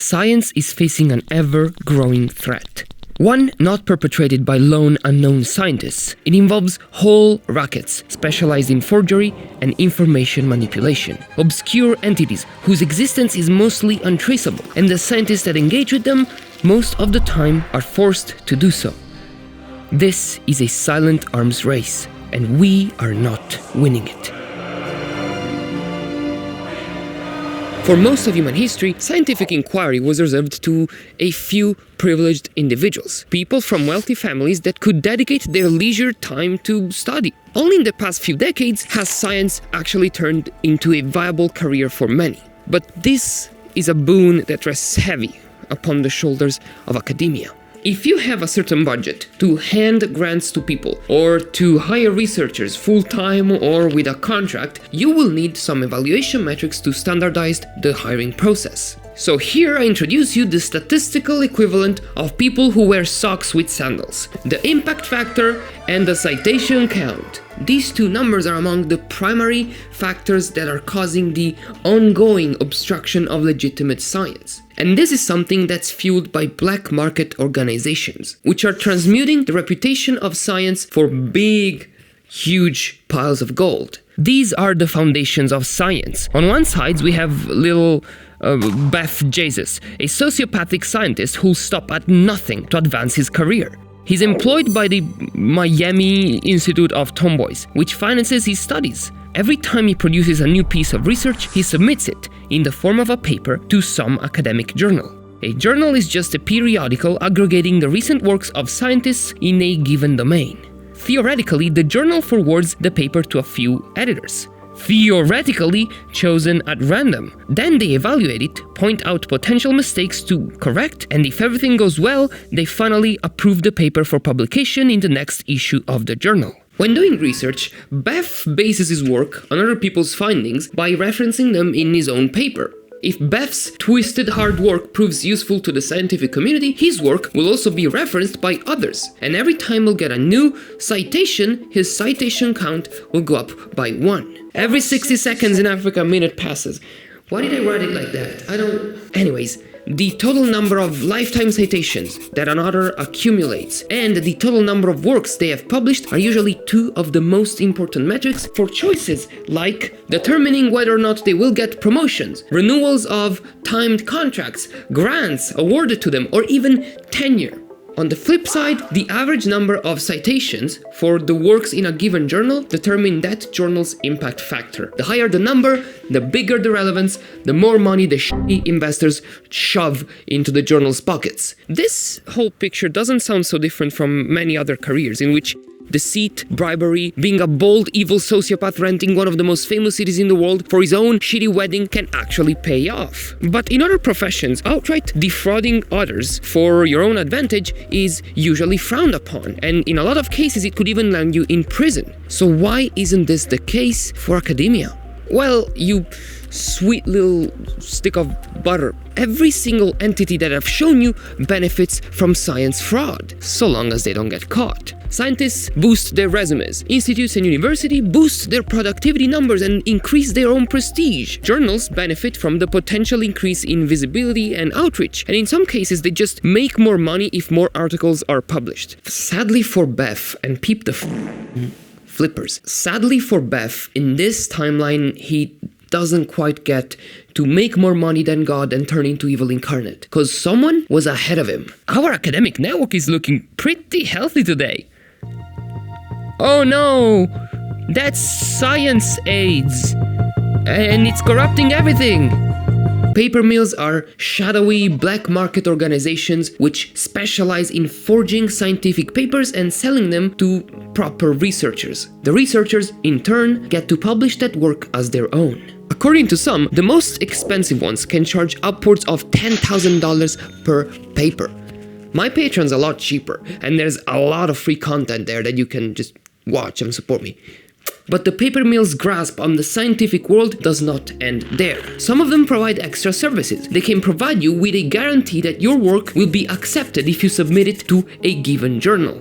Science is facing an ever-growing threat. One not perpetrated by lone unknown scientists. It involves whole rackets specialized in forgery and information manipulation. Obscure entities whose existence is mostly untraceable, and the scientists that engage with them most of the time are forced to do so. This is a silent arms race, and we are not winning it. For most of human history, scientific inquiry was reserved to a few privileged individuals, people from wealthy families that could dedicate their leisure time to study. Only in the past few decades has science actually turned into a viable career for many. But this is a boon that rests heavy upon the shoulders of academia. If you have a certain budget to hand grants to people or to hire researchers full-time or with a contract, you will need some evaluation metrics to standardize the hiring process. So here I introduce you the statistical equivalent of people who wear socks with sandals, the impact factor and the citation count. These two numbers are among the primary factors that are causing the ongoing obstruction of legitimate science. And this is something that's fueled by black market organizations, which are transmuting the reputation of science for big, huge piles of gold. These are the foundations of science. On one side, we have little Beth Jesus, a sociopathic scientist who'll stop at nothing to advance his career. He's employed by the Miami Institute of Tomboys, which finances his studies. Every time he produces a new piece of research, he submits it in the form of a paper to some academic journal. A journal is just a periodical aggregating the recent works of scientists in a given domain. Theoretically, the journal forwards the paper to a few editors, theoretically chosen at random. Then they evaluate it, point out potential mistakes to correct, and if everything goes well, they finally approve the paper for publication in the next issue of the journal. When doing research, Beth bases his work on other people's findings by referencing them in his own paper. If Beth's twisted hard work proves useful to the scientific community, his work will also be referenced by others, and every time he'll get a new citation, his citation count will go up by 1. Every 60 seconds in Africa, a minute passes. Why did I write it like that? Anyways, the total number of lifetime citations that an author accumulates and the total number of works they have published are usually two of the most important metrics for choices like determining whether or not they will get promotions, renewals of timed contracts, grants awarded to them, or even tenure. On the flip side, the average number of citations for the works in a given journal determine that journal's impact factor. The higher the number, the bigger the relevance, the more money the shitty investors shove into the journal's pockets. This whole picture doesn't sound so different from many other careers in which deceit, bribery, being a bold, evil sociopath renting one of the most famous cities in the world for his own shitty wedding can actually pay off. But in other professions, outright defrauding others for your own advantage is usually frowned upon, and in a lot of cases it could even land you in prison. So why isn't this the case for academia? Well, you sweet little stick of butter. Every single entity that I've shown you benefits from science fraud, so long as they don't get caught. Scientists boost their resumes. Institutes and universities boost their productivity numbers and increase their own prestige. Journals benefit from the potential increase in visibility and outreach, and in some cases they just make more money if more articles are published. Sadly for Beth, and peep the flippers. Sadly for Beth, in this timeline he doesn't quite get to make more money than God and turn into evil incarnate, because someone was ahead of him. Our academic network is looking pretty healthy today. Oh no, that's science AIDS, and it's corrupting everything. Paper mills are shadowy black market organizations which specialize in forging scientific papers and selling them to proper researchers. The researchers, in turn, get to publish that work as their own. According to some, the most expensive ones can charge upwards of $10,000 per paper. My Patreon's a lot cheaper, and there's a lot of free content there that you can just watch and support me. But the paper mill's grasp on the scientific world does not end there. Some of them provide extra services. They can provide you with a guarantee that your work will be accepted if you submit it to a given journal.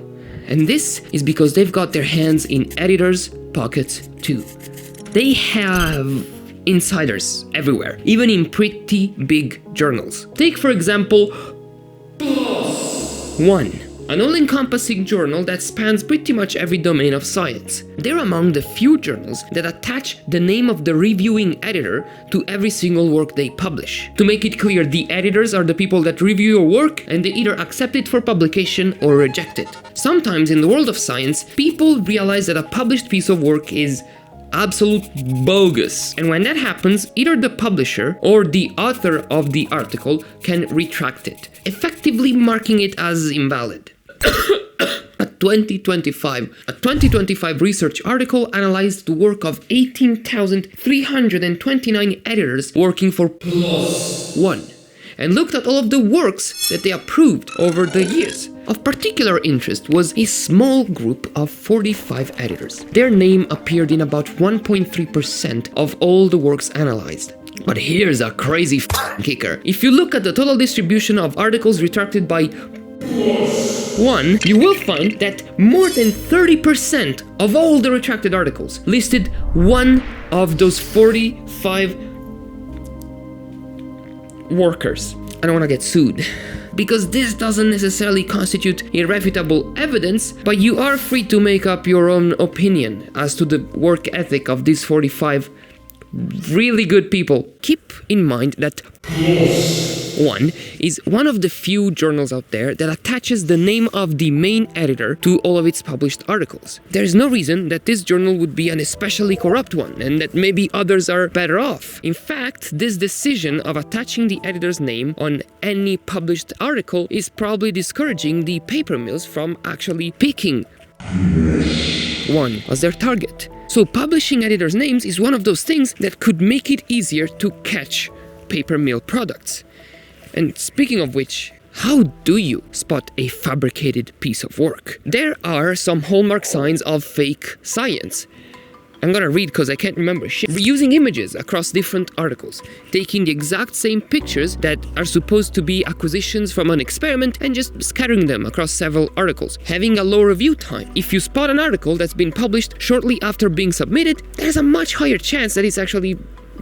And this is because they've got their hands in editors' pockets too. They have insiders everywhere, even in pretty big journals. Take, for example, One, an all-encompassing journal that spans pretty much every domain of science. They're among the few journals that attach the name of the reviewing editor to every single work they publish. To make it clear, the editors are the people that review your work, and they either accept it for publication or reject it. Sometimes in the world of science, people realize that a published piece of work is absolute bogus. And when that happens, either the publisher or the author of the article can retract it, effectively marking it as invalid. A 2025 research article analyzed the work of 18,329 editors working for PLOS ONE and looked at all of the works that they approved over the years. Of particular interest was a small group of 45 editors. Their name appeared in about 1.3% of all the works analyzed. But here's a crazy kicker. If you look at the total distribution of articles retracted by One, you will find that more than 30% of all the retracted articles listed one of those 45 workers. I don't want to get sued, because this doesn't necessarily constitute irrefutable evidence, but you are free to make up your own opinion as to the work ethic of these 45 really good people. Keep in mind that One is one of the few journals out there that attaches the name of the main editor to all of its published articles. There's no reason that this journal would be an especially corrupt one, and that maybe others are better off. In fact, this decision of attaching the editor's name on any published article is probably discouraging the paper mills from actually picking One as their target. So publishing editors' names is one of those things that could make it easier to catch paper mill products. And speaking of which, how do you spot a fabricated piece of work? There are some hallmark signs of fake science. I'm gonna read because I can't remember shit. Reusing images across different articles, taking the exact same pictures that are supposed to be acquisitions from an experiment and just scattering them across several articles, having a low review time. If you spot an article that's been published shortly after being submitted, there's a much higher chance that it's actually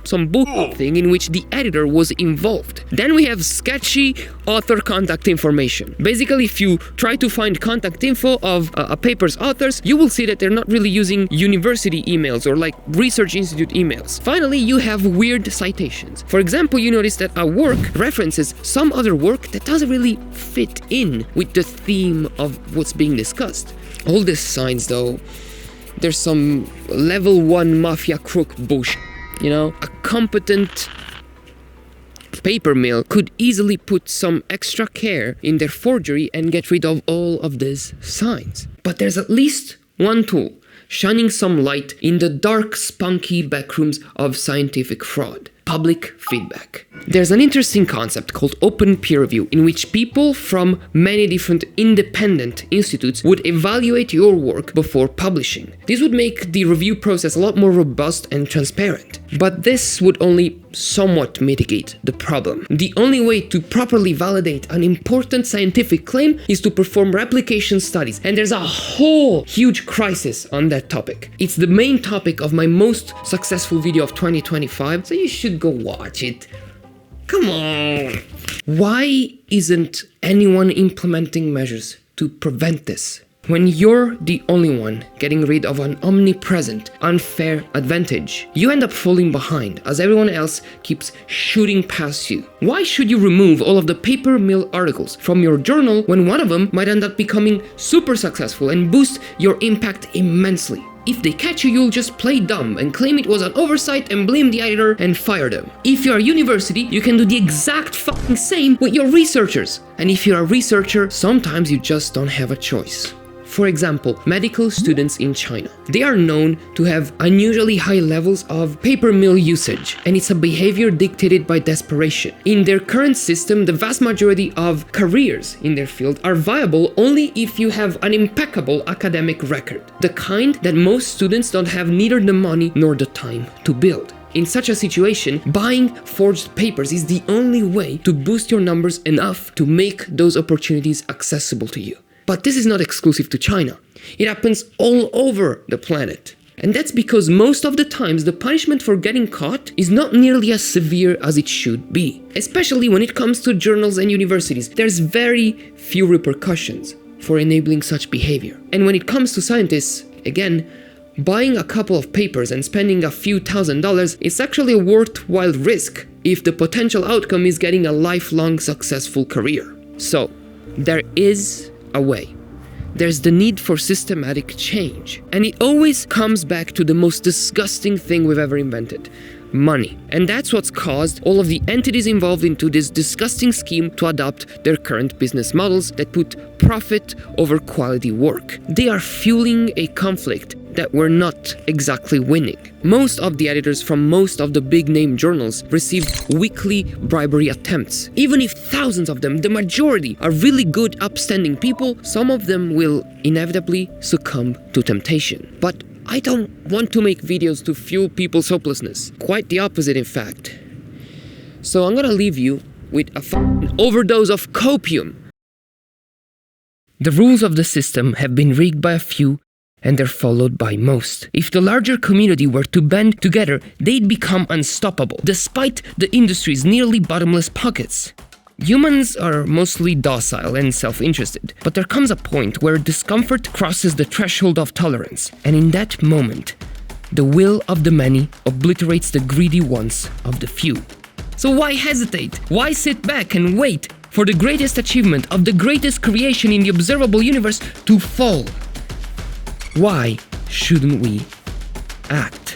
some bull thing in which the editor was involved. Then we have sketchy author contact information. Basically, if you try to find contact info of a paper's authors, you will see that they're not really using university emails or like research institute emails. Finally, you have weird citations. For example, you notice that a work references some other work that doesn't really fit in with the theme of what's being discussed. All these signs, though, there's some level 1 mafia crook bullshit. You know, a competent paper mill could easily put some extra care in their forgery and get rid of all of these signs. But there's at least one tool shining some light in the dark, spunky backrooms of scientific fraud: public feedback. There's an interesting concept called open peer review, in which people from many different independent institutes would evaluate your work before publishing. This would make the review process a lot more robust and transparent. But this would only somewhat mitigate the problem. The only way to properly validate an important scientific claim is to perform replication studies, and there's a whole huge crisis on that topic. It's the main topic of my most successful video of 2025, so you should go watch it. Come on! Why isn't anyone implementing measures to prevent this? When you're the only one getting rid of an omnipresent, unfair advantage, you end up falling behind as everyone else keeps shooting past you. Why should you remove all of the paper mill articles from your journal when one of them might end up becoming super successful and boost your impact immensely? If they catch you, you'll just play dumb and claim it was an oversight and blame the editor and fire them. If you're a university, you can do the exact fucking same with your researchers. And if you're a researcher, sometimes you just don't have a choice. For example, medical students in China. They are known to have unusually high levels of paper mill usage, and it's a behavior dictated by desperation. In their current system, the vast majority of careers in their field are viable only if you have an impeccable academic record, the kind that most students don't have neither the money nor the time to build. In such a situation, buying forged papers is the only way to boost your numbers enough to make those opportunities accessible to you. But this is not exclusive to China. It happens all over the planet. And that's because most of the times the punishment for getting caught is not nearly as severe as it should be. Especially when it comes to journals and universities, there's very few repercussions for enabling such behavior. And when it comes to scientists, again, buying a couple of papers and spending a few $1,000s is actually a worthwhile risk if the potential outcome is getting a lifelong successful career. So, there is a way. There's the need for systematic change. And it always comes back to the most disgusting thing we've ever invented: money. And that's what's caused all of the entities involved into this disgusting scheme to adopt their current business models that put profit over quality work. They are fueling a conflict that we're not exactly winning. Most of the editors from most of the big name journals received weekly bribery attempts. Even if thousands of them, the majority, are really good, upstanding people, some of them will inevitably succumb to temptation. But I don't want to make videos to fuel people's hopelessness. Quite the opposite, in fact. So I'm gonna leave you with a f***ing overdose of copium. The rules of the system have been rigged by a few, and they're followed by most. If the larger community were to band together, they'd become unstoppable, despite the industry's nearly bottomless pockets. Humans are mostly docile and self-interested, but there comes a point where discomfort crosses the threshold of tolerance, and in that moment, the will of the many obliterates the greedy wants of the few. So why hesitate? Why sit back and wait for the greatest achievement of the greatest creation in the observable universe to fall? Why shouldn't we act?